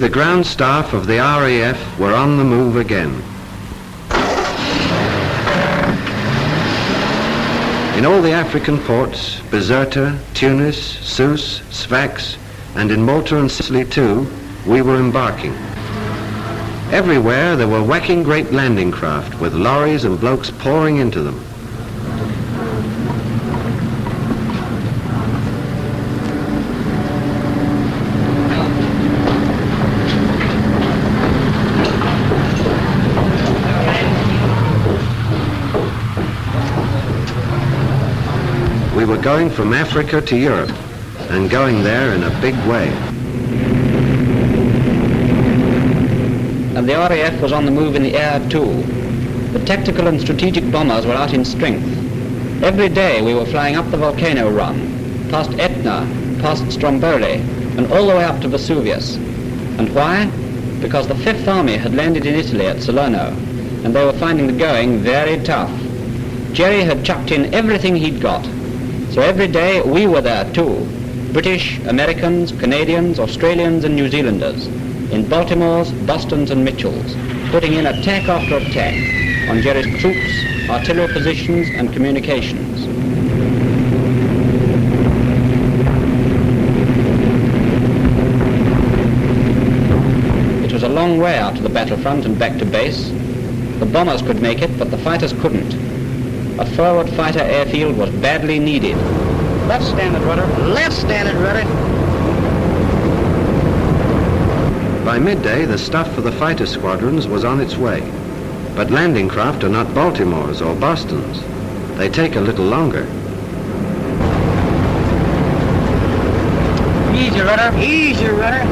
the ground staff of the RAF were on the move again. In all the African ports, Bizerta, Tunis, Sousse, Sfax, and in Malta and Sicily too, we were embarking. Everywhere there were whacking great landing craft with lorries and blokes pouring into them. We were going from Africa to Europe, and going there in a big way. And the RAF was on the move in the air too. The tactical and strategic bombers were out in strength. Every day we were flying up the volcano run, past Etna, past Stromboli, and all the way up to Vesuvius. And why? Because the Fifth Army had landed in Italy at Salerno, and they were finding the going very tough. Jerry had chucked in everything he'd got. So every day we were there too, British, Americans, Canadians, Australians and New Zealanders, in Baltimore's, Boston's and Mitchell's, putting in attack after attack on Jerry's troops, artillery positions and communications. It was a long way out to the battlefront and back to base. The bombers could make it, but the fighters couldn't. A forward fighter airfield was badly needed. Left standard rudder. Left standard rudder. By midday, the stuff for the fighter squadrons was on its way. But landing craft are not Baltimore's or Boston's. They take a little longer. Easy rudder. Easy rudder.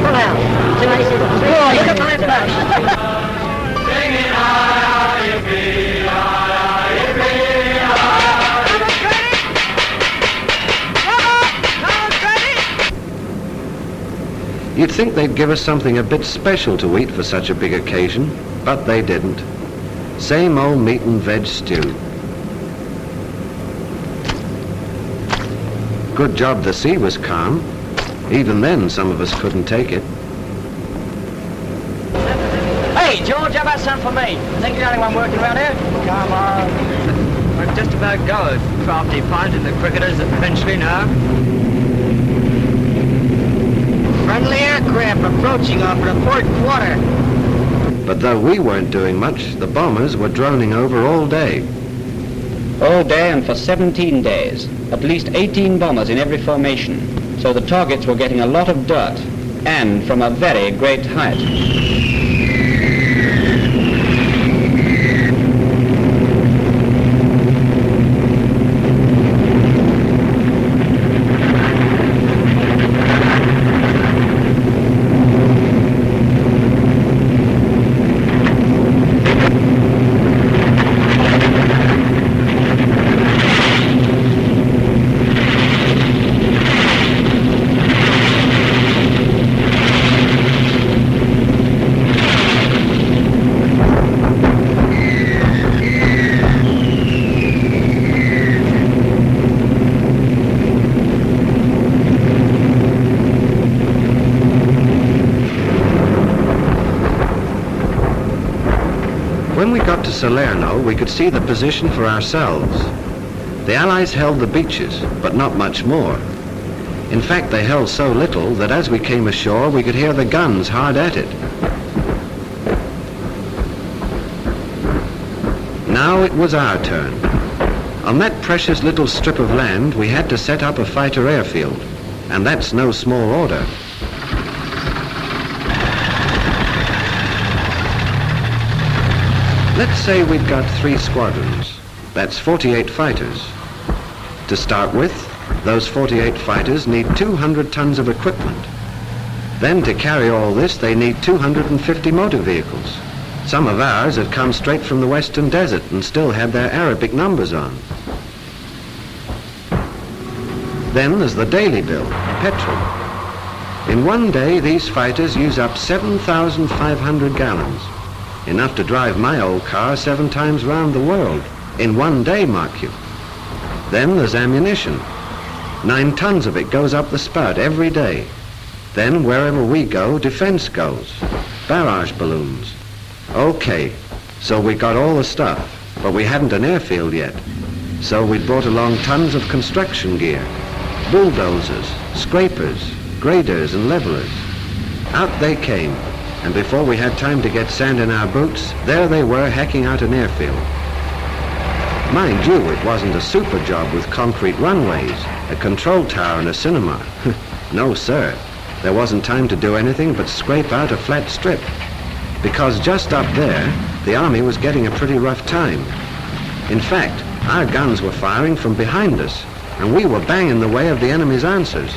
Come out. Boy, look at my back. You'd think they'd give us something a bit special to eat for such a big occasion, but they didn't. Same old meat and veg stew. Good job the sea was calm. Even then, some of us couldn't take it. Hey, George, how about something for me? Think you're the only one working around here? Come on. We're just about go. Crafty finding the cricketers eventually now. Friendly aircraft approaching off the port quarter. But though we weren't doing much, the bombers were droning over all day. All day and for 17 days. At least 18 bombers in every formation. So the targets were getting a lot of dirt, and from a very great height. When we got to Salerno, we could see the position for ourselves. The Allies held the beaches, but not much more. In fact, they held so little that as we came ashore, we could hear the guns hard at it. Now it was our turn. On that precious little strip of land, we had to set up a fighter airfield, and that's no small order. Let's say we've got 3 squadrons. That's 48 fighters. To start with, those 48 fighters need 200 tons of equipment. Then to carry all this, they need 250 motor vehicles. Some of ours had come straight from the Western Desert and still had their Arabic numbers on. Then there's the daily bill, petrol. In one day, these fighters use up 7,500 gallons. Enough to drive my old car 7 times round the world. In one day, mark you. Then there's ammunition. 9 tons of it goes up the spout every day. Then wherever we go, defense goes. Barrage balloons. Okay, so we got all the stuff, but we hadn't an airfield yet. So we brought along tons of construction gear. Bulldozers, scrapers, graders and levelers. Out they came, and before we had time to get sand in our boots, there they were hacking out an airfield. Mind you, it wasn't a super job with concrete runways, a control tower and a cinema. No, sir. There wasn't time to do anything but scrape out a flat strip. Because just up there, the Army was getting a pretty rough time. In fact, our guns were firing from behind us, and we were banging the way of the enemy's answers.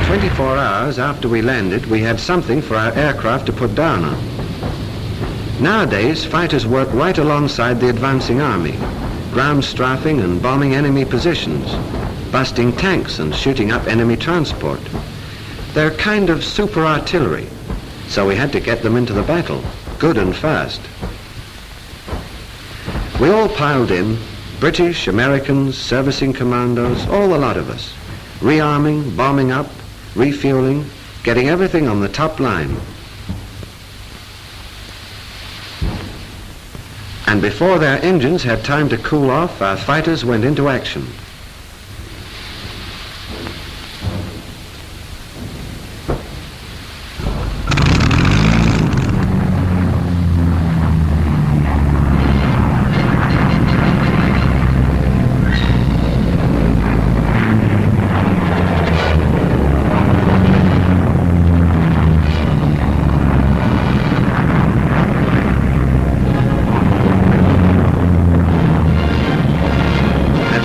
24 hours after we landed, we had something for our aircraft to put down on. Nowadays, fighters work right alongside the advancing army, ground strafing and bombing enemy positions, busting tanks and shooting up enemy transport. They're kind of super artillery, so we had to get them into the battle, good and fast. We all piled in, British, Americans, servicing commandos, all the lot of us, rearming, bombing up, refueling, getting everything on the top line. And before their engines had time to cool off, our fighters went into action.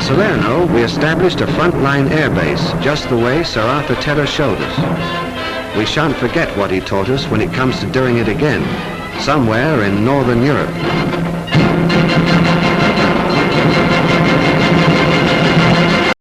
Salerno, we established a front-line airbase, just the way Sir Arthur Tedder showed us. We shan't forget what he taught us when it comes to doing it again, somewhere in Northern Europe.